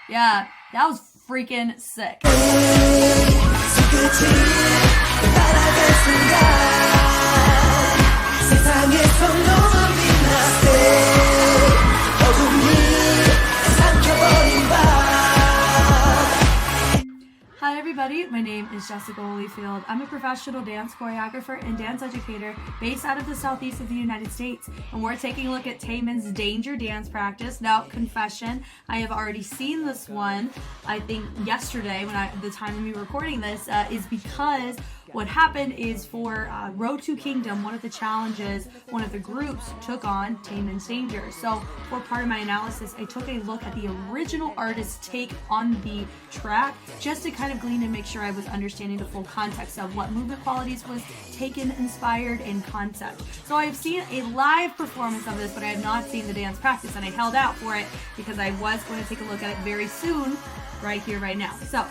Yeah, that was freaking sick. Hi everybody, my name is Jessica Holyfield. I'm a professional dance choreographer and dance educator based out of the southeast of the United States. And we're taking a look at TAEMIN's Danger dance practice. Now, confession, I have already seen this one, I think yesterday, the time of me recording this, is because what happened is for Road to Kingdom, one of the challenges, one of the groups took on TAEMIN's Danger. So for part of my analysis, I took a look at the original artist's take on the track just to kind of glean and make sure I was understanding the full context of what movement qualities was taken, inspired, and concept. So I've seen a live performance of this, but I have not seen the dance practice, and I held out for it because I was going to take a look at it very soon, right here, right now. So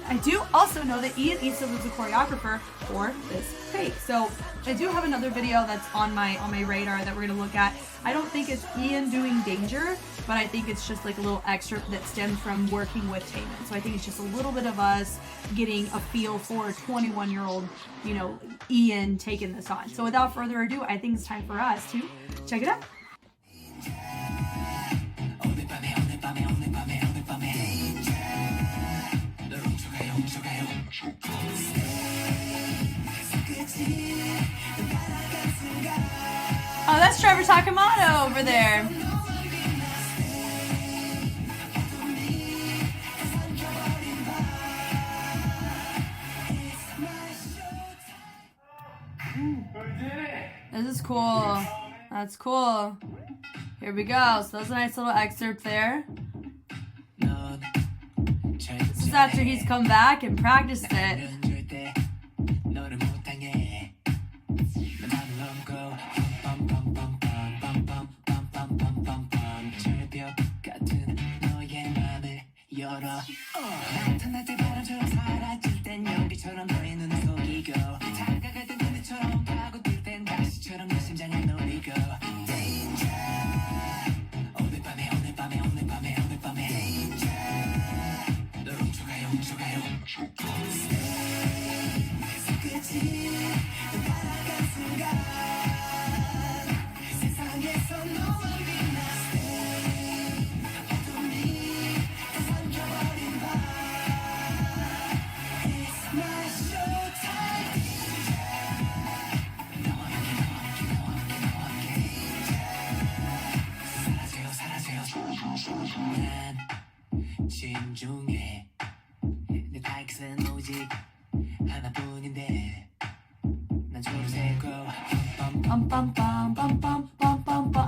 I do also know that Ian Eastwood was the choreographer for this take. So I do have another video that's on my radar that we're gonna look at. I don't think it's Ian doing Danger, but I think it's just like a little excerpt that stems from working with TAEMIN. So I think it's just a little bit of us getting a feel for 21-year-old, Ian taking this on. So without further ado, I think it's time for us to check it out. Oh, that's Trevor Takamoto over there. This is cool. That's cool. Here we go. So that's a nice little excerpt there. This is after he's come back and practiced it.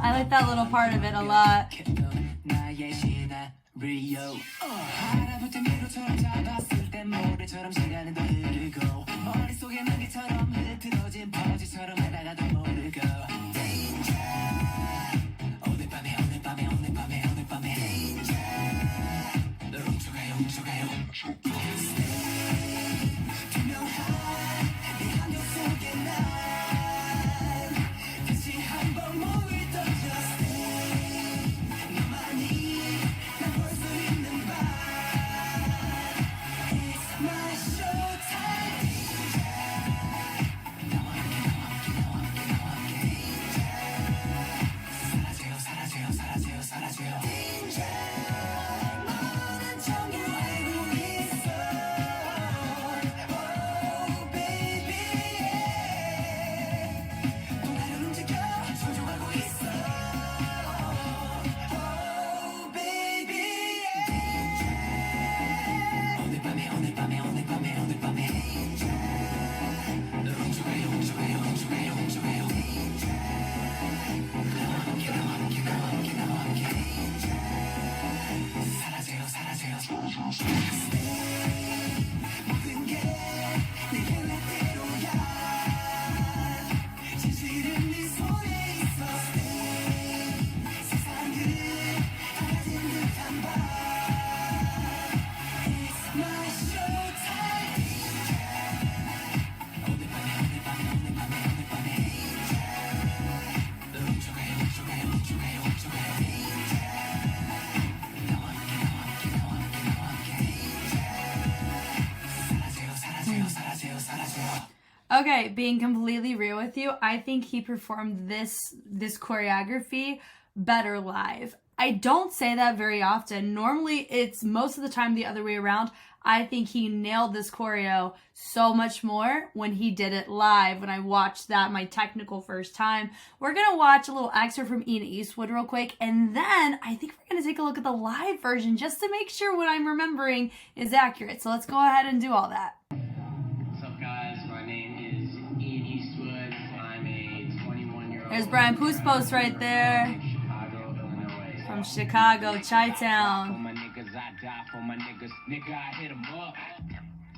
I like that little part of it a lot. Okay, being completely real with you, I think he performed this choreography better live. I don't say that very often. Normally, it's most of the time the other way around. I think he nailed this choreo so much more when he did it live, when I watched that my technical first time. We're going to watch a little excerpt from EASTWOOD real quick, and then I think we're going to take a look at the live version just to make sure what I'm remembering is accurate. So let's go ahead and do all that. What's up, guys? My name is EASTWOOD. I'm a 21-year-old. There's Brian Puspos right there. From Chicago, Chi-Town. For my niggas, I die for my niggas. Nigga, I hit 'em up.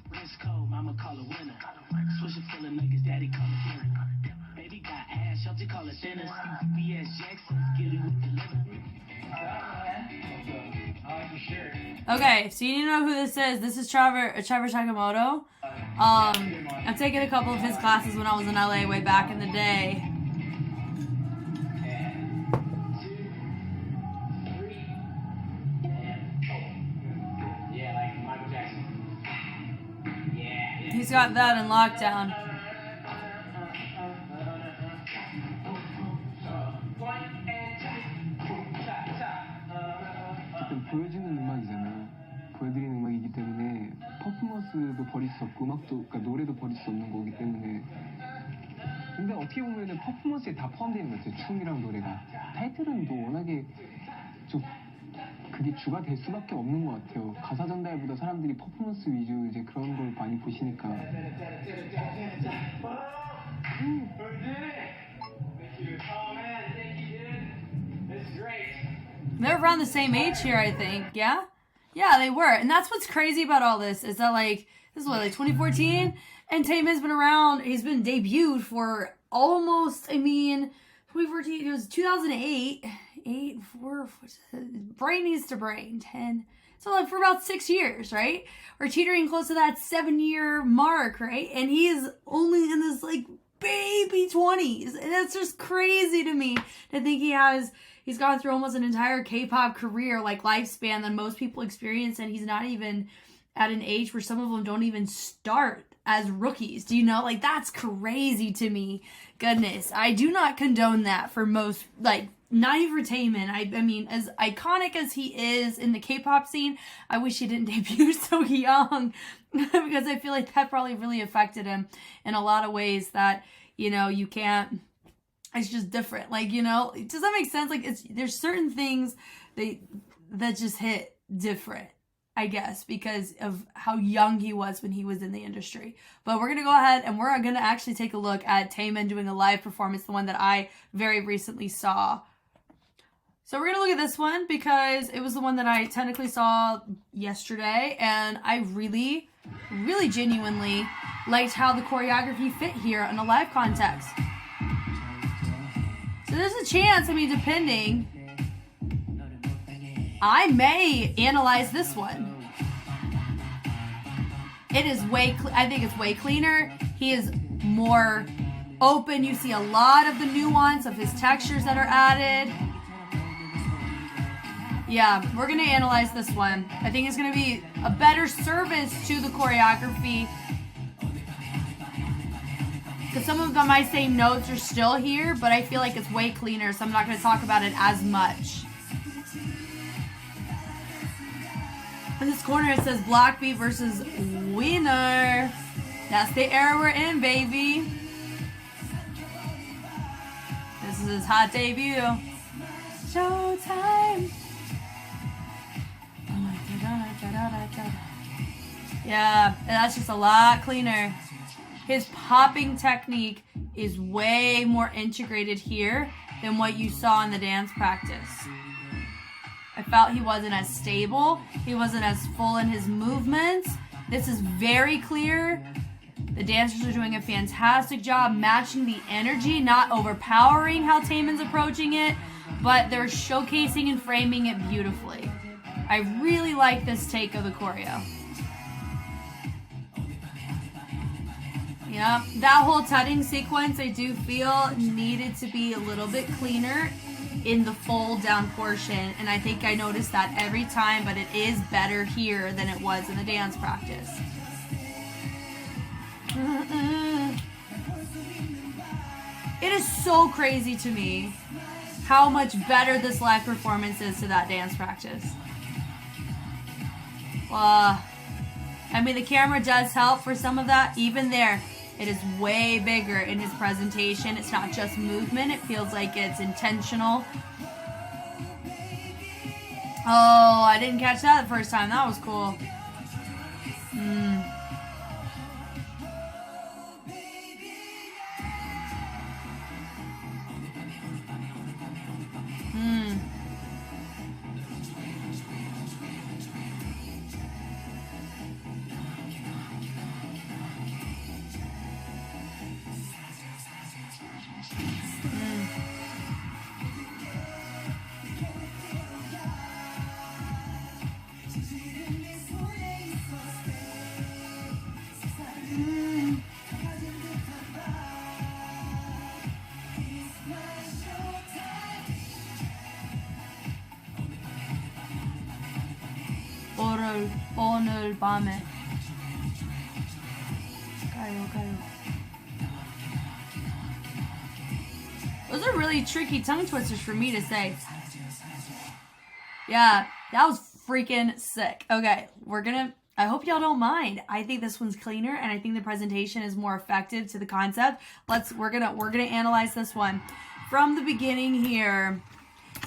Wrist cold, mama call a winner. Switch it full of niggas, daddy call it dinner. Baby got ass, shelter call it dinner. BS Jackson, get it with the liver. Okay, so you need to know who this is. This is Trevor Sakamoto. I've taken a couple of his classes when I was in LA way back in the day. He's got that in lockdown. 어쨌든 보여지는 음악이잖아. 보여드리는 음악이기 때문에 퍼포먼스도 버릴 수 없고 음악도, 그러니까 노래도 버릴 수 없는 거기 때문에. 근데 어떻게 보면은 퍼포먼스에 다 포함되어 있는 것 같아요. 춤이랑 노래가. 타이틀은 또 워낙에 좀 그게 주가 될 수밖에 없는 것 같아요. 가사 전달보다 사람들이 퍼포먼스 위주 이제 그런 걸 많이 보시니까. They're around the same age here, I think. Yeah? Yeah, they were. And that's what's crazy about all this, is that, like, this is what, like 2014? And TAEMIN's been around, he's been debuted for almost, 2014, it was 2008. brain needs to brain, 10. So, like, for about 6 years, right? We're teetering close to that 7-year mark, right? And he's only in this, like, baby 20s. And that's just crazy to me to think he's gone through almost an entire K-pop career, like, lifespan that most people experience, and he's not even at an age where some of them don't even start as rookies. Do you know? Like, that's crazy to me. Goodness. I do not condone that for most, like, not even for TAEMIN. I mean, as iconic as he is in the K-pop scene, I wish he didn't debut so young because I feel like that probably really affected him in a lot of ways that, you know, you can't, it's just different. Like, you know, does that make sense? Like, there's certain things that just hit different, I guess, because of how young he was when he was in the industry. But we're going to go ahead and we're going to actually take a look at TAEMIN doing a live performance, the one that I very recently saw. So we're going to look at this one because it was the one that I technically saw yesterday, and I really, really genuinely liked how the choreography fit here in a live context. So there's a chance, depending, I may analyze this one. It is I think it's way cleaner. He is more open. You see a lot of the nuance of his textures that are added. Yeah, we're going to analyze this one. I think it's going to be a better service to the choreography. Because some of them I say notes are still here, but I feel like it's way cleaner, so I'm not going to talk about it as much. In this corner it says Block B versus Winner. That's the era we're in, baby. This is his hot debut. Showtime. Yeah, and that's just a lot cleaner. His popping technique is way more integrated here than what you saw in the dance practice. I felt he wasn't as stable. He wasn't as full in his movements. This is very clear. The dancers are doing a fantastic job matching the energy, not overpowering how TAEMIN's approaching it, but they're showcasing and framing it beautifully. I really like this take of the choreo. Yeah, that whole tutting sequence I do feel needed to be a little bit cleaner in the fold down portion, and I think I noticed that every time, but it is better here than it was in the dance practice. It is so crazy to me how much better this live performance is to that dance practice. I mean, the camera does help for some of that. Even there, it is way bigger in his presentation. It's not just movement. It feels like it's intentional. Oh, I didn't catch that the first time. That was cool. 오늘 밤에 가요. Those are really tricky tongue twisters for me to say. Yeah, that was freaking sick. Okay, I hope y'all don't mind. I think this one's cleaner, and I think the presentation is more effective to the concept. We're gonna analyze this one from the beginning here.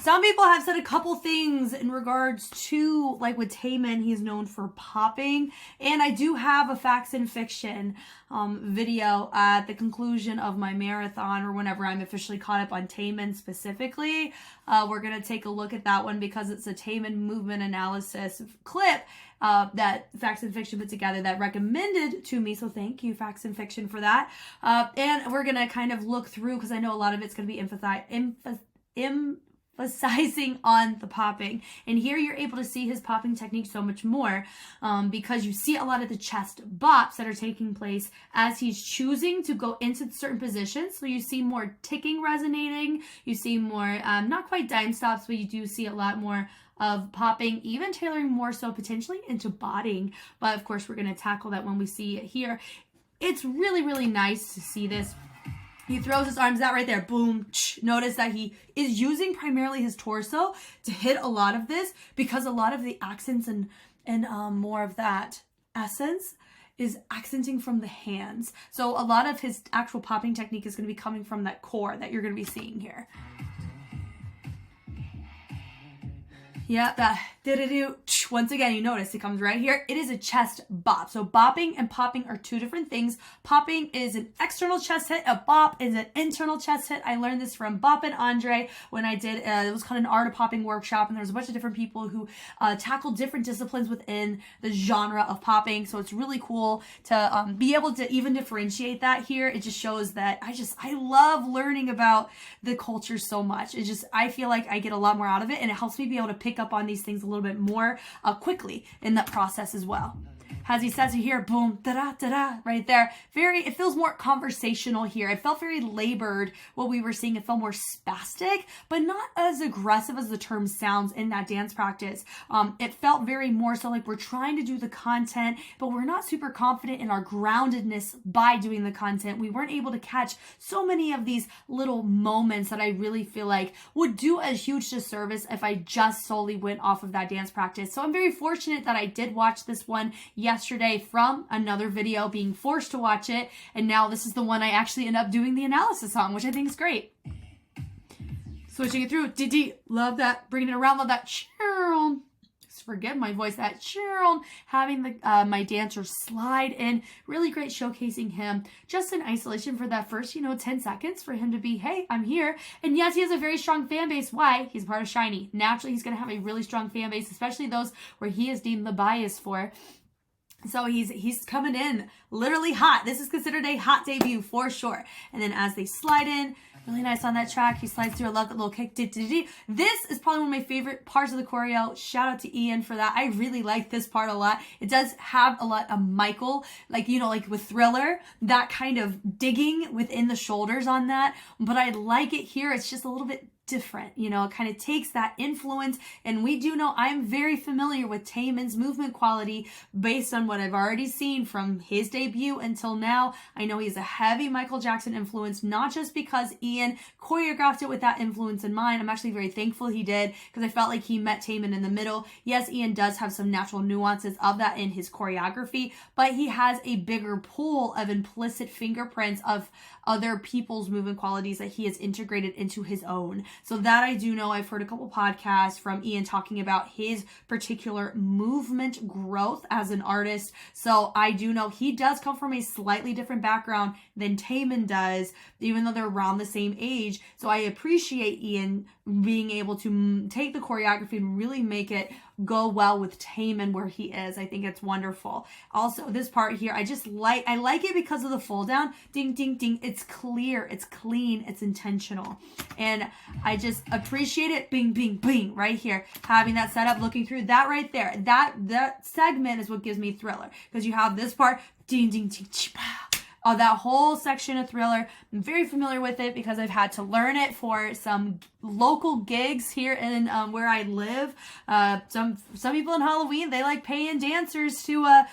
Some people have said a couple things in regards to, like with TAEMIN, he's known for popping. And I do have a facts and fiction video at the conclusion of my marathon, or whenever I'm officially caught up on TAEMIN specifically. We're going to take a look at that one because it's a TAEMIN movement analysis clip that Facts and Fiction put together that recommended to me. So thank you, Facts and Fiction, for that. And we're going to kind of look through, because I know a lot of it's going to be emphasizing on the popping, and here you're able to see his popping technique so much more because you see a lot of the chest bops that are taking place as he's choosing to go into certain positions. So you see more ticking resonating, you see more not quite dime stops, but you do see a lot more of popping, even tailoring more so potentially into botting. But of course we're going to tackle that when we see it here. It's really, really nice to see this. He throws his arms out right there. Boom. Notice that he is using primarily his torso to hit a lot of this, because a lot of the accents and more of that essence is accenting from the hands. So a lot of his actual popping technique is going to be coming from that core that you're going to be seeing here. Yeah, that did-a-do. Once again, you notice it comes right here. It is a chest bop. So bopping and popping are two different things. Popping is an external chest hit. A bop is an internal chest hit. I learned this from Bop and Andre when I did, it was called an art of popping workshop. And there was a bunch of different people who tackled different disciplines within the genre of popping. So it's really cool to be able to even differentiate that here. It just shows that I love learning about the culture so much. I feel like I get a lot more out of it, and it helps me be able to pick up on these things a little bit more quickly in that process as well. As he says here, boom, da-da, da-da, right there. It feels more conversational here. It felt very labored, what we were seeing. It felt more spastic, but not as aggressive as the term sounds in that dance practice. It felt very more so like we're trying to do the content, but we're not super confident in our groundedness by doing the content. We weren't able to catch so many of these little moments that I really feel like would do a huge disservice if I just solely went off of that dance practice. So I'm very fortunate that I did watch this one yesterday from another video, being forced to watch it, and now this is the one I actually end up doing the analysis on, which I think is great. Switching it through, love that, bringing it around, love that, forget my voice, that having the my dancers slide in, really great, showcasing him just in isolation for that first 10 seconds for him to be, hey, I'm here. And yes, he has a very strong fan base. Why? He's part of Shiny. Naturally, he's going to have a really strong fan base, especially those where he is deemed the bias for. So he's coming in literally hot. This is considered a hot debut for sure. And then as they slide in, really nice on that track. He slides through. I love that little kick. This is probably one of my favorite parts of the choreo. Shout out to Ian for that. I really like this part a lot. It does have a lot of Michael, like with Thriller, that kind of digging within the shoulders on that. But I like it here. It's just a little bit different. You know, it kind of takes that influence. And we do know I'm very familiar with TAEMIN's movement quality based on what I've already seen from his debut until now. I know he's a heavy Michael Jackson influence, not just because Ian choreographed it with that influence in mind. I'm actually very thankful he did, because I felt like he met TAEMIN in the middle. Yes, Ian does have some natural nuances of that in his choreography, but he has a bigger pool of implicit fingerprints of other people's movement qualities that he has integrated into his own. So that I do know. I've heard a couple podcasts from Ian talking about his particular movement growth as an artist. So I do know he does come from a slightly different background than TAEMIN does, even though they're around the same age. So I appreciate Ian being able to take the choreography and really make it go well with TAEMIN where he is. I think it's wonderful. Also, this part here, I like it because of the fold down. Ding, ding, ding. It's clear, it's clean, it's intentional. And I just appreciate it. Bing, bing, bing, right here. Having that set up, looking through that right there. That segment is what gives me Thriller, because you have this part, ding, ding, ding, that whole section of Thriller. I'm very familiar with it because I've had to learn it for some local gigs here in where I live. Some people in Halloween, they like paying dancers to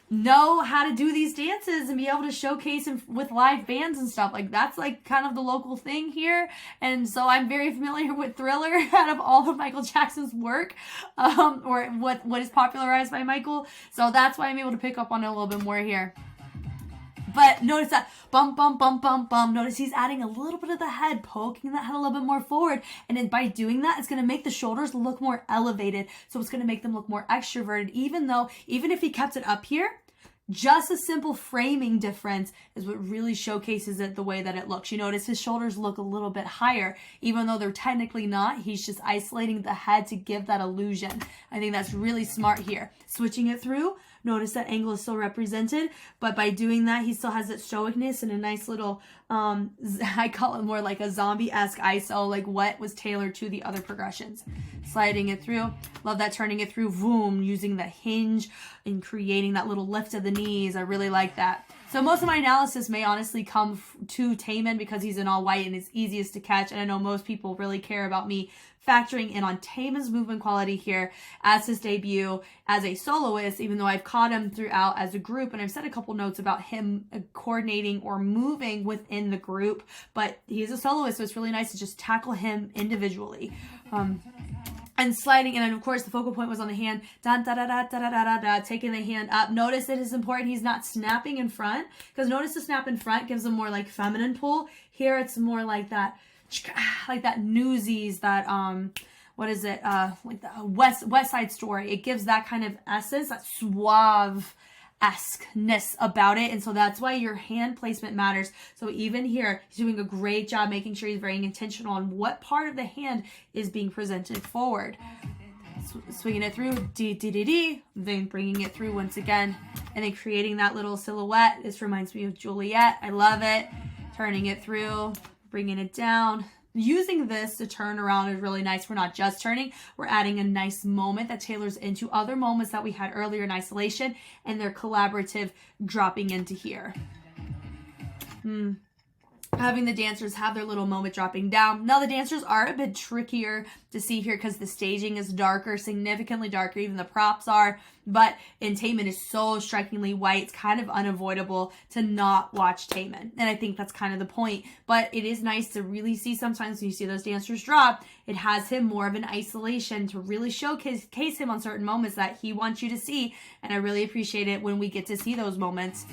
know how to do these dances and be able to showcase them with live bands and stuff. Like, that's like kind of the local thing here. And so I'm very familiar with Thriller out of all of Michael Jackson's work, or what is popularized by Michael. So that's why I'm able to pick up on it a little bit more here. But notice that bum, bum, bum, bum, bum. Notice he's adding a little bit of the head, poking that head a little bit more forward. And then by doing that, it's going to make the shoulders look more elevated. So it's going to make them look more extroverted, even if he kept it up here, just a simple framing difference is what really showcases it the way that it looks. You notice his shoulders look a little bit higher, even though they're technically not. He's just isolating the head to give that illusion. I think that's really smart here. Switching it through, notice that angle is still represented, but by doing that, he still has that stoicness and a nice little, I call it more like a zombie-esque ISO, like what was tailored to the other progressions. Sliding it through. Love that, turning it through, boom, using the hinge and creating that little lift of the knees. I really like that. So most of my analysis may honestly come to TAEMIN because he's in all white and it's easiest to catch. And I know most people really care about me factoring in on TAEMIN's movement quality here as his debut as a soloist, even though I've caught him throughout as a group. And I've said a couple notes about him coordinating or moving within the group, but he's a soloist. So it's really nice to just tackle him individually. And sliding, and then of course the focal point was on the hand, da da da da da da da da, taking the hand up. Notice it is important he's not snapping in front, because notice the snap in front gives him more like feminine pull. Here it's more like that Newsies, that what is it? Like the West Side Story. It gives that kind of essence, that suave esque-ness about it, and so that's why your hand placement matters. So even here, he's doing a great job making sure he's very intentional on what part of the hand is being presented forward. Swinging it through, D, then bringing it through once again, and then creating that little silhouette. This reminds me of Juliet. I love it. Turning it through, bringing it down. Using this to turn around is really nice. We're not just turning, we're adding a nice moment that tailors into other moments that we had earlier in isolation, and they're collaborative dropping into here. Having the dancers have their little moment dropping down. Now the dancers are a bit trickier to see here because the staging is darker, significantly darker, even the props are. But in TAEMIN is so strikingly white, it's kind of unavoidable to not watch TAEMIN. And I think that's kind of the point. But it is nice to really see sometimes when you see those dancers drop, it has him more of an isolation to really showcase him on certain moments that he wants you to see. And I really appreciate it when we get to see those moments.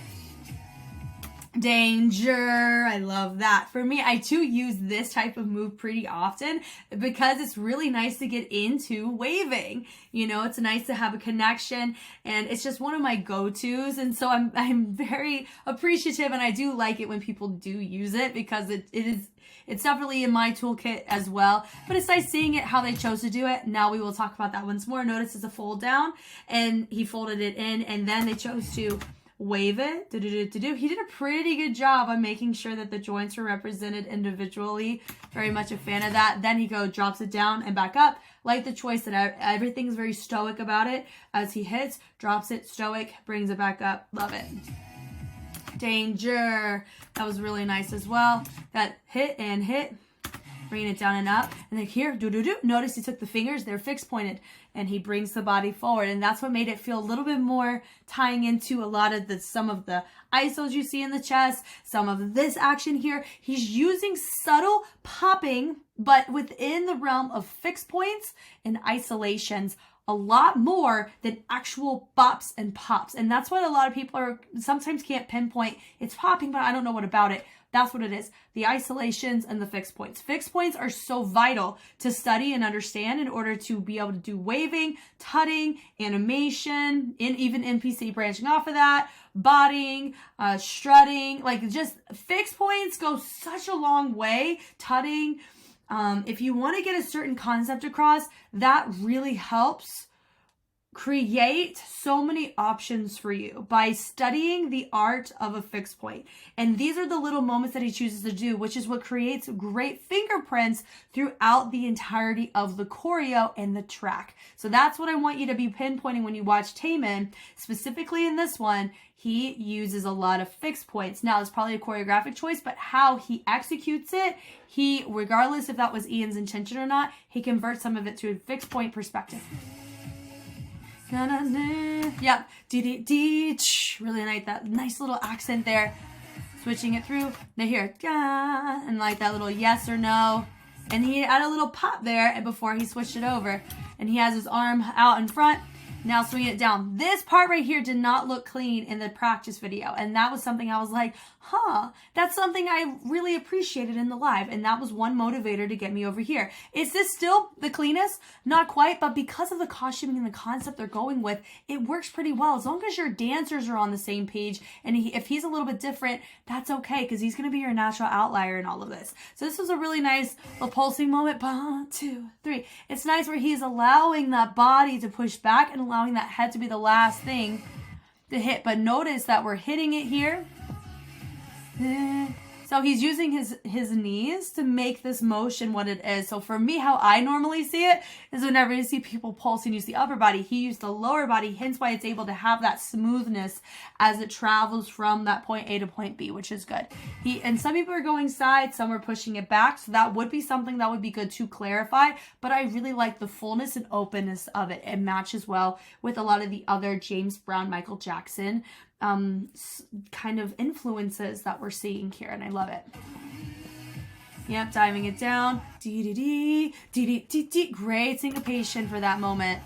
Danger. I love that. For me, I too use this type of move pretty often because it's really nice to get into waving. You know, it's nice to have a connection, and it's just one of my go-tos. And so I'm very appreciative, and I do like it when people do use it because it's definitely in my toolkit as well. But it's nice seeing it how they chose to do it. Now we will talk about that once more. Notice it's a fold down, and he folded it in, and then they chose to wave it. He did a pretty good job on making sure that the joints were represented individually. Very much a fan of that. Then he drops it down and back up. Like the choice that everything's very stoic about it. As he hits, drops it, stoic, brings it back up. Love it. Danger. That was really nice as well. That hit and hit. bringing it down and up, and then here, do-do-do. Notice he took the fingers, they're fixed pointed, and he brings the body forward, and that's what made it feel a little bit more tying into a lot of some of the isos you see in the chest, some of this action here. He's using subtle popping, but within the realm of fixed points and isolations, a lot more than actual bops and pops. And that's what a lot of people are sometimes can't pinpoint. It's popping, but I don't know what about it. That's what it is. The isolations and the fixed points. Fixed points are so vital to study and understand in order to be able to do waving, tutting, animation, and even NPC branching off of that, bodying, strutting. Like, just fixed points go such a long way. Tutting. If you want to get a certain concept across, that really helps create so many options for you by studying the art of a fixed point. And these are the little moments that he chooses to do, which is what creates great fingerprints throughout the entirety of the choreo and the track. So that's what I want you to be pinpointing when you watch TAEMIN. Specifically in this one, he uses a lot of fixed points. Now, it's probably a choreographic choice, but how he executes it, he, regardless if that was Ian's intention or not, he converts some of it to a fixed point perspective. Yep, really like that nice little accent there. Switching it through. Now here, and like that little yes or no. And he had a little pop there before he switched it over. And he has his arm out in front. Now swinging it down. This part right here did not look clean in the practice video. And that was something I was like, that's something I really appreciated in the live. And that was one motivator to get me over here. Is this still the cleanest? Not quite, but because of the costuming and the concept they're going with, it works pretty well. As long as your dancers are on the same page, and if he's a little bit different, that's okay, because he's going to be your natural outlier in all of this. So this was a really nice little pulsing moment. 1, 2, 3. It's nice where he's allowing that body to push back and allowing that head to be the last thing to hit. But notice that we're hitting it here. So he's using his knees to make this motion what it is. So for me, how I normally see it is whenever you see people pulsing, use the upper body, he used the lower body, hence why it's able to have that smoothness as it travels from that point A to point B, which is good. And some people are going side, some are pushing it back. So that would be something that would be good to clarify. But I really like the fullness and openness of it. It matches well with a lot of the other James Brown, Michael Jackson kind of influences that we're seeing here, and I love it. Yep, diving it down. Great syncopation for that moment.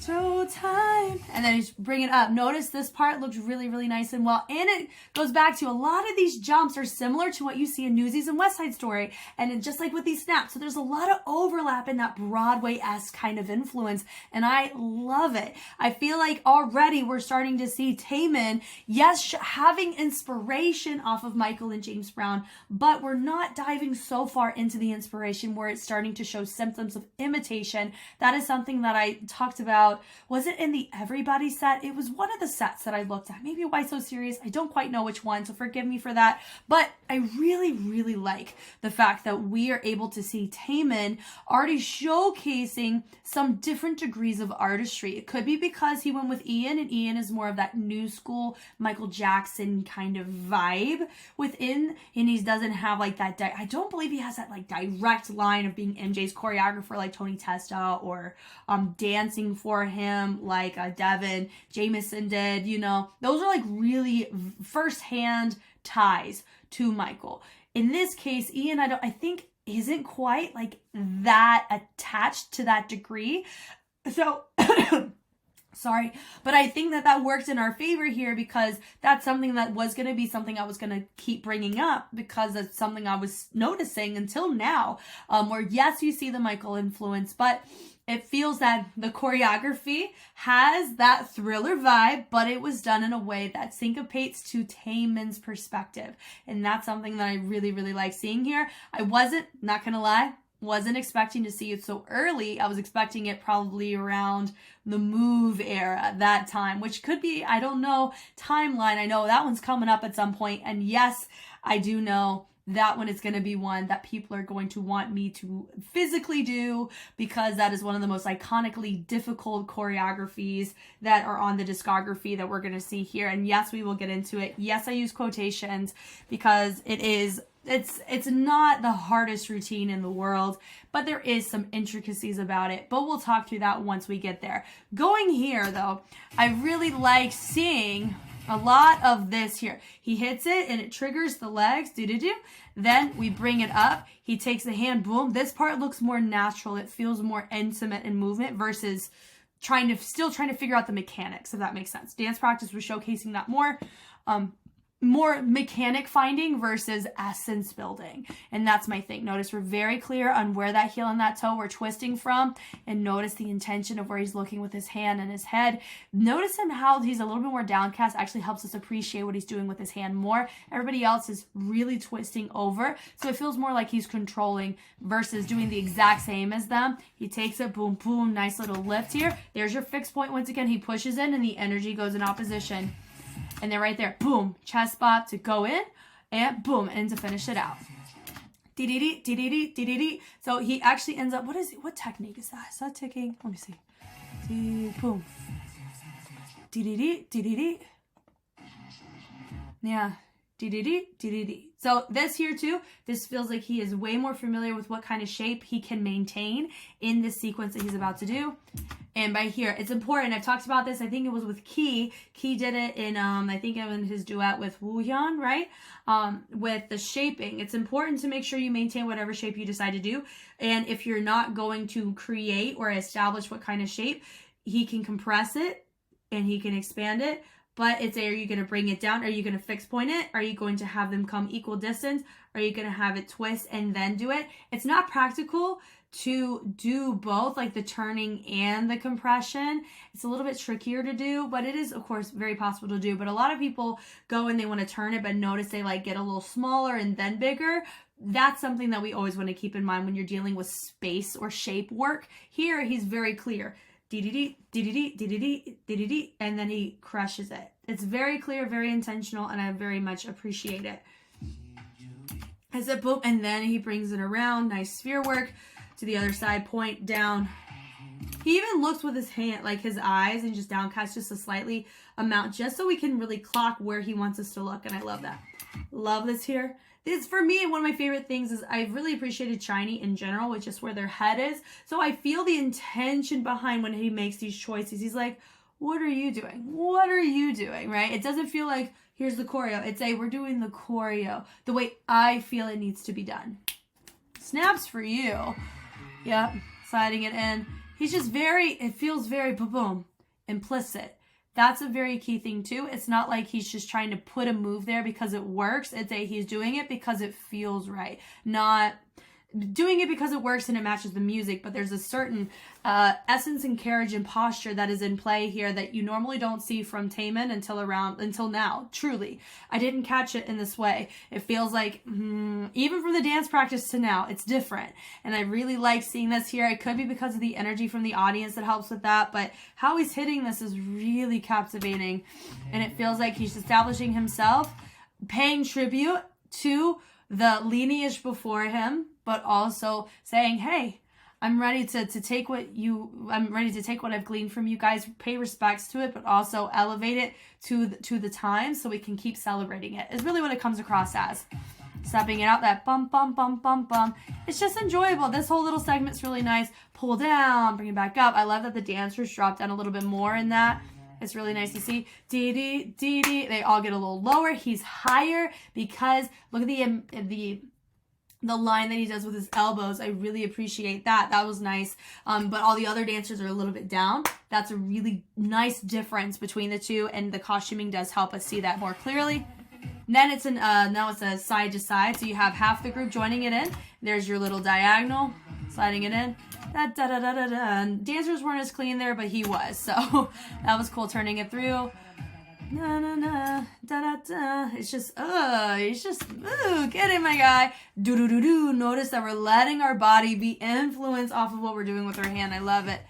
Showtime. And then he's bringing it up. Notice this part looks really, really nice and well. And it goes back to a lot of these jumps are similar to what you see in Newsies and West Side Story. And just like with these snaps. So there's a lot of overlap in that Broadway-esque kind of influence. And I love it. I feel like already we're starting to see TAEMIN, yes, having inspiration off of Michael and James Brown, but we're not diving so far into the inspiration where it's starting to show symptoms of imitation. That is something that I talked about. Was it in the Everybody set? It was one of the sets that I looked at. Maybe Why So Serious? I don't quite know which one, so forgive me for that. But I really, really like the fact that we are able to see TAEMIN already showcasing some different degrees of artistry. It could be because he went with Ian, and Ian is more of that new school Michael Jackson kind of vibe within, and he doesn't have like that. I don't believe he has that like direct line of being MJ's choreographer like Tony Testa, or dancing for him like Devin Jameson did. You know, those are like really first-hand ties to Michael. In this case, Ian, I think isn't quite like that attached to that degree. So sorry, but I think that works in our favor here, because that's something that was going to be something I was going to keep bringing up, because it's something I was noticing until now, where yes, you see the Michael influence, but it feels that the choreography has that Thriller vibe, but it was done in a way that syncopates to TAEMIN's perspective. And that's something that I really, really like seeing here. I wasn't, not gonna lie, wasn't expecting to see it so early. I was expecting it probably around the Move era, that time, which could be, I don't know, timeline. I know that one's coming up at some point. And yes, I do know that one is going to be one that people are going to want me to physically do, because that is one of the most iconically difficult choreographies that are on the discography that we're going to see here. And yes, we will get into it. Yes, I use quotations because it is it's not the hardest routine in the world, but there is some intricacies about it. But we'll talk through that once we get there. Going here, though, I really like seeing a lot of this here. He hits it and it triggers the legs. Do-do-do. Then we bring it up. He takes the hand. Boom. This part looks more natural. It feels more intimate in movement versus still trying to figure out the mechanics, if that makes sense. Dance practice was showcasing that more. More mechanic finding versus essence building. And that's my thing. Notice we're very clear on where that heel and that toe we're twisting from, and notice the intention of where he's looking with his hand and his head. Notice him how he's a little bit more downcast actually helps us appreciate what he's doing with his hand more. Everybody else is really twisting over, so it feels more like he's controlling versus doing the exact same as them. He takes it, boom, boom, nice little lift here. There's your fixed point. Once again, he pushes in and the energy goes in opposition. And then right there, boom, chest spot to go in, and boom, and to finish it out. Dee-dee-dee, dee-dee-dee, dee-dee-dee. So he actually ends up, what technique is that? Is that ticking? Let me see. Boom. Dee-dee-dee, dee-dee-dee. Yeah. Dee-dee-dee, dee-dee-dee. So this here too, this feels like he is way more familiar with what kind of shape he can maintain in this sequence that he's about to do. And by here, it's important. I've talked about this. I think it was with Key. Key did it in, I think in his duet with Woo Hyun, right? With the shaping. It's important to make sure you maintain whatever shape you decide to do. And if you're not going to create or establish what kind of shape, he can compress it and he can expand it. But it's, are you going to bring it down? Are you going to fix point it? Are you going to have them come equal distance? Are you going to have it twist and then do it? It's not practical to do both, like the turning and the compression. It's a little bit trickier to do, but it is, of course, very possible to do. But a lot of people go and they want to turn it, but notice they like get a little smaller and then bigger. That's something that we always want to keep in mind when you're dealing with space or shape work. Here, he's very clear. Dee-dee-dee, dee-dee-dee, dee-dee-dee, dee-dee-dee, and then he crushes it. It's very clear, very intentional, and I very much appreciate it. I said boom, and then he brings it around. Nice sphere work to the other side, point down. He even looks with his hand, like his eyes, and just downcast just a slightly amount, just so we can really clock where he wants us to look, and I love that. Love this here. This, for me, one of my favorite things is I really appreciated Shiny in general, with just where their head is. So I feel the intention behind when he makes these choices. He's like, what are you doing? What are you doing, right? It doesn't feel like, here's the choreo. It's a, we're doing the choreo the way I feel it needs to be done. Snaps for you. Yep, sliding it in. He's just very, it feels very boom, implicit. That's a very key thing too. It's not like he's just trying to put a move there because it works. It's a, he's doing it because it feels right. Not doing it because it works and it matches the music, but there's a certain essence and carriage and posture that is in play here that you normally don't see from TAEMIN until now. Truly, I didn't catch it in this way. It feels like even from the dance practice to now, it's different, and I really like seeing this here. It could be because of the energy from the audience that helps with that, but how he's hitting this is really captivating, and it feels like he's establishing himself, paying tribute to the lineage before him, but also saying, hey, I'm ready to take what I've gleaned from you guys, pay respects to it, but also elevate it to the time so we can keep celebrating it, is really what it comes across as. Stepping it out, that bum, bum, bum, bum, bum. It's just enjoyable. This whole little segment's really nice. Pull down, bring it back up. I love that the dancers drop down a little bit more in that. It's really nice to see. Dee-dee, dee-dee. They all get a little lower. He's higher because look at the line that he does with his elbows. I really appreciate that. That was nice. But all the other dancers are a little bit down. That's a really nice difference between the two, and the costuming does help us see that more clearly. And then it's now it's a side to side, so you have half the group joining it in. There's your little diagonal, sliding it in. Da, da, da, da, da, da. And dancers weren't as clean there, but he was, so that was cool turning it through. Na na na da da da. It's just get it, my guy. Do do do do. Notice that we're letting our body be influenced off of what we're doing with our hand. I love it.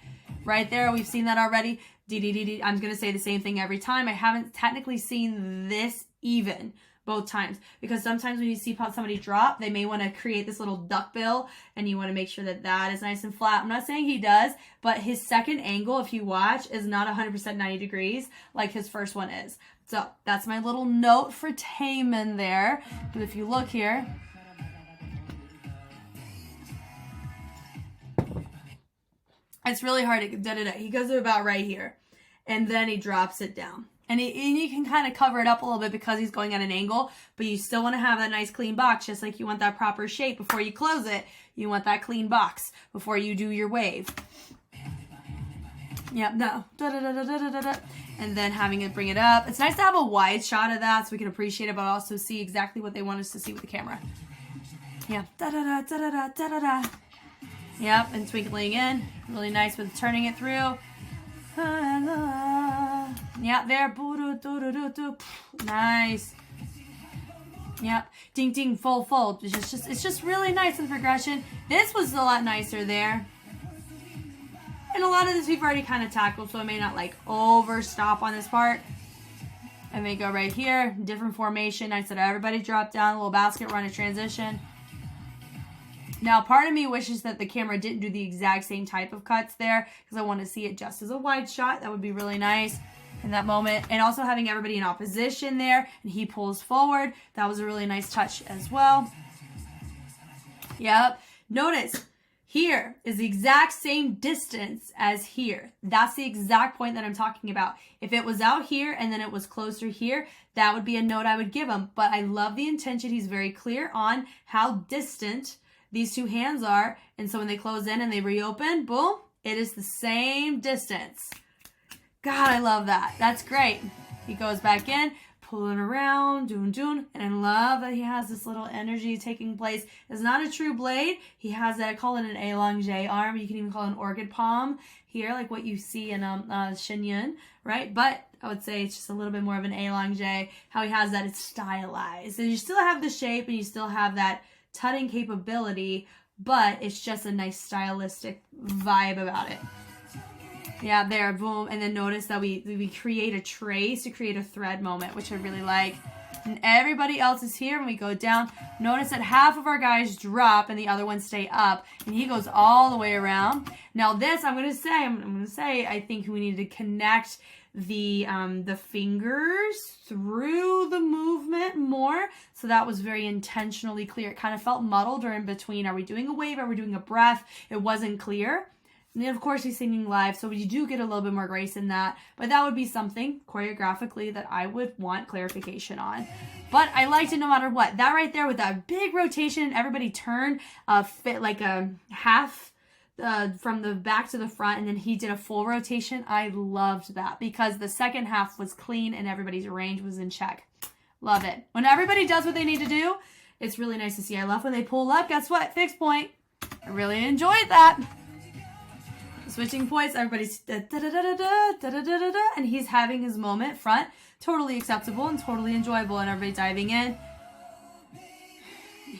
Right there, we've seen that already. Dee dee dee dee. I'm gonna say the same thing every time. I haven't technically seen this even both times, because sometimes when you see somebody drop, they may want to create this little duckbill, and you want to make sure that that is nice and flat. I'm not saying he does, but his second angle, if you watch, is not 100% 90 degrees like his first one is. So that's my little note for TAEMIN there. But if you look here, It's really hard to da-da-da. He goes to about right here. And then he drops it down. And you can kind of cover it up a little bit because he's going at an angle, but you still want to have that nice clean box, just like you want that proper shape before you close it. You want that clean box before you do your wave. Yep, no. Da-da-da-da-da-da-da. And then having it bring it up. It's nice to have a wide shot of that so we can appreciate it, but also see exactly what they want us to see with the camera. Yeah. Da-da-da, da-da-da, da-da-da. Yep, and twinkling in. Really nice with turning it through. Yeah, there. Nice. Yep. Ding, ding, fold, fold. It's just really nice in progression. This was a lot nicer there. And a lot of this we've already kind of tackled, so I may not like overstop on this part. And they go right here. Different formation. I said everybody drop down. A little basket run a transition. Now, part of me wishes that the camera didn't do the exact same type of cuts there because I want to see it just as a wide shot. That would be really nice in that moment. And also having everybody in opposition there and he pulls forward. That was a really nice touch as well. Yep. Notice here is the exact same distance as here. That's the exact point that I'm talking about. If it was out here and then it was closer here, that would be a note I would give him. But I love the intention. He's very clear on how distant these two hands are, and so when they close in and they reopen, boom, it is the same distance. God, I love that. That's great. He goes back in, pulling around, doon, and I love that he has this little energy taking place. It's not a true blade. He has that, I call it an élongé arm. You can even call it an orchid palm here, like what you see in Shenyun, right? But I would say it's just a little bit more of an élongé. How he has that, it's stylized. So you still have the shape and you still have that tutting capability, but it's just a nice stylistic vibe about it. Yeah, there, boom. And then notice that we create a trace to create a thread moment, which I really like. And everybody else is here when we go down. Notice that half of our guys drop and the other ones stay up, and he goes all the way around. Now this, I'm gonna say, I think we need to connect the fingers through the movement more. So that was very intentionally clear. It kind of felt muddled or in between. Are we doing a wave? Are we doing a breath? It wasn't clear. And then of course he's singing live, so you do get a little bit more grace in that. But that would be something choreographically that I would want clarification on. But I liked it no matter what. That right there with that big rotation, everybody turned fit like a half from the back to the front, and then he did a full rotation. I loved that because the second half was clean and everybody's range was in check. Love it. When everybody does what they need to do, it's really nice to see. I love when they pull up. Guess what? Fixed point. I really enjoyed that. Switching points, everybody's da-da-da-da-da, and he's having his moment front. Totally acceptable and totally enjoyable, and everybody diving in.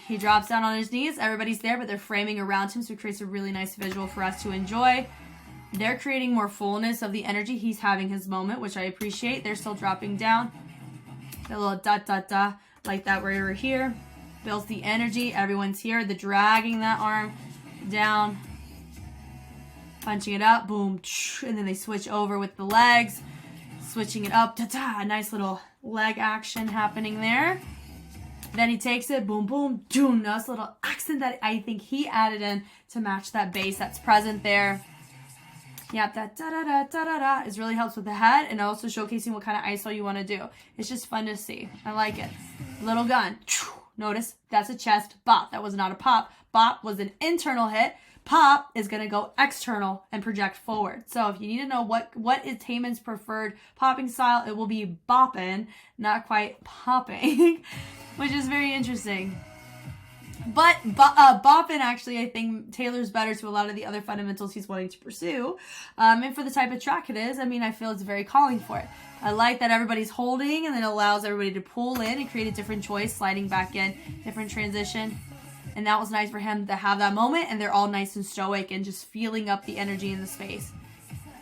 He drops down on his knees. Everybody's there, but they're framing around him, so it creates a really nice visual for us to enjoy. They're creating more fullness of the energy. He's having his moment, which I appreciate. They're still dropping down. A little da-da-da, like that where we're here. Builds the energy. Everyone's here. They're dragging that arm down. Punching it up. Boom. And then they switch over with the legs. Switching it up. Da-da. Nice little leg action happening there. Then he takes it, boom, boom, doom. Nice little accent that I think he added in to match that bass that's present there. Yep, that da-da-da-da-da-da is really helps with the head and also showcasing what kind of ISO you want to do. It's just fun to see. I like it. Little gun. Notice, that's a chest bop. That was not a pop. Bop was an internal hit. Pop is going to go external and project forward. So if you need to know what is TAEMIN's preferred popping style, it will be bopping, not quite popping, which is very interesting. But bopping actually, I think, tailors better to a lot of the other fundamentals he's wanting to pursue. And for the type of track it is, I mean, I feel it's very calling for it. I like that everybody's holding and then it allows everybody to pull in and create a different choice, sliding back in, different transition. And that was nice for him to have that moment, and they're all nice and stoic and just feeling up the energy in the space.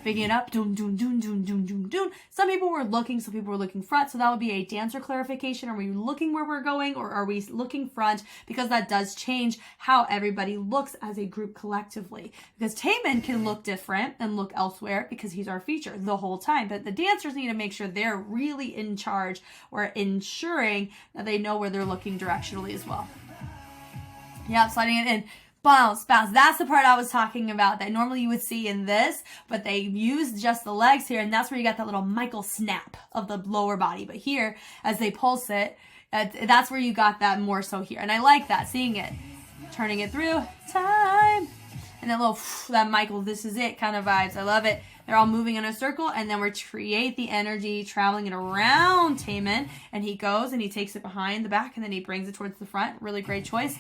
Picking it up, doom, doom, doom, doom, doom, doom, doom. Some people were looking, some people were looking front, so that would be a dancer clarification. Are we looking where we're going, or are we looking front? Because that does change how everybody looks as a group collectively. Because TAEMIN can look different and look elsewhere because he's our feature the whole time, but the dancers need to make sure they're really in charge or ensuring that they know where they're looking directionally as well. Yeah, sliding it in. bounce, bounce. That's the part I was talking about that normally you would see in this, but they used just the legs here, and that's where you got that little Michael snap of the lower body. But here, as they pulse it, that's where you got that more so here. And I like that, seeing it, turning it through, time. And that little, that Michael, this is it kind of vibes. I love it. They're all moving in a circle, and then we create the energy, traveling it around TAEMIN, and he goes and he takes it behind the back, and then he brings it towards the front. Really great choice.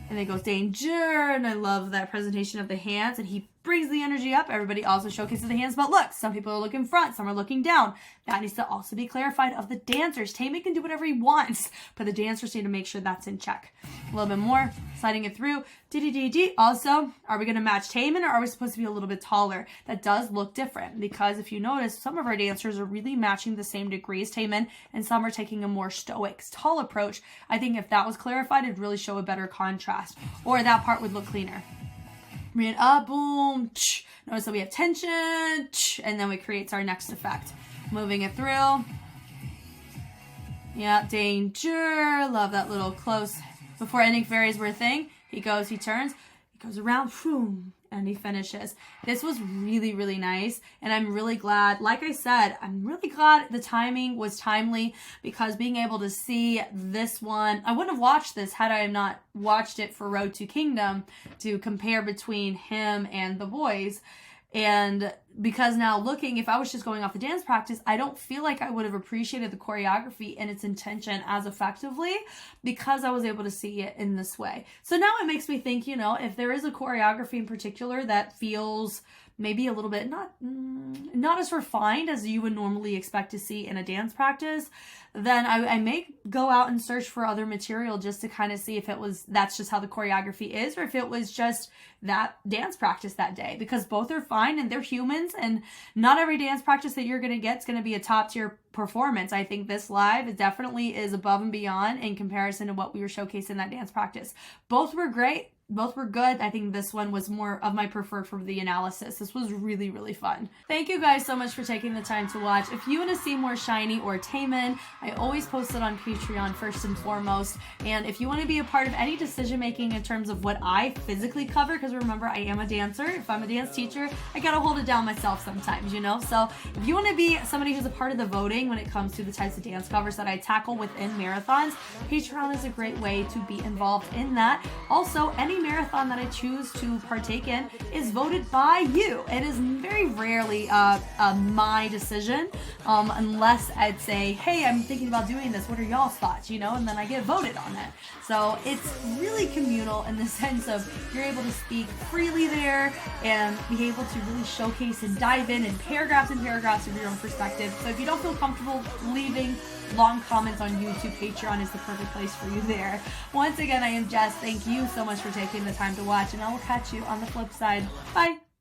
And then goes danger, and I love that presentation of the hands, and he brings the energy up. Everybody also showcases the hands, but look, some people are looking front, some are looking down. That needs to also be clarified of the dancers. TAEMIN can do whatever he wants, but the dancers need to make sure that's in check. A little bit more, sliding it through. D. Also, are we going to match TAEMIN, or are we supposed to be a little bit taller? That does look different, because if you notice, some of our dancers are really matching the same degree as TAEMIN, and some are taking a more stoic, tall approach. I think if that was clarified, it'd really show a better contrast, or that part would look cleaner. Bring it up, boom, tsh. Notice that we have tension, tsh, and then we create our next effect. Moving it through. Yeah, danger. Love that little close. Before ending fairies were a thing, he goes, he turns, he goes around, boom, and he finishes. This was really, really nice, and I'm really glad, like I said, I'm really glad the timing was timely, because being able to see this one, I wouldn't have watched this had I not watched it for Road to Kingdom to compare between him and the boys. And because now looking, if I was just going off the dance practice, I don't feel like I would have appreciated the choreography and its intention as effectively, because I was able to see it in this way. So now it makes me think, you know, if there is a choreography in particular that feels maybe a little bit not as refined as you would normally expect to see in a dance practice, then I may go out and search for other material just to kind of see if that's just how the choreography is, or if it was just that dance practice that day, because both are fine and they're humans, and not every dance practice that you're going to get is going to be a top tier performance. I think this live definitely is above and beyond in comparison to what we were showcasing in that dance practice. Both were great. Both were good. I think this one was more of my preferred for the analysis. This was really, really fun. Thank you guys so much for taking the time to watch. If you want to see more Shiny or TAEMIN, I always post it on Patreon first and foremost. And if you want to be a part of any decision making in terms of what I physically cover, because remember, I am a dancer. If I'm a dance teacher, I gotta hold it down myself sometimes, you know? So if you want to be somebody who's a part of the voting when it comes to the types of dance covers that I tackle within marathons, Patreon is a great way to be involved in that. Also, any marathon that I choose to partake in is voted by you. It is very rarely my decision, unless I'd say, hey, I'm thinking about doing this, what are y'all's thoughts, you know, and then I get voted on it. So it's really communal in the sense of you're able to speak freely there and be able to really showcase and dive in paragraphs and paragraphs of your own perspective. So if you don't feel comfortable leaving long comments on YouTube, Patreon is the perfect place for you there. Once again, I am Jess. Thank you so much for taking the time to watch, and I will catch you on the flip side. Bye!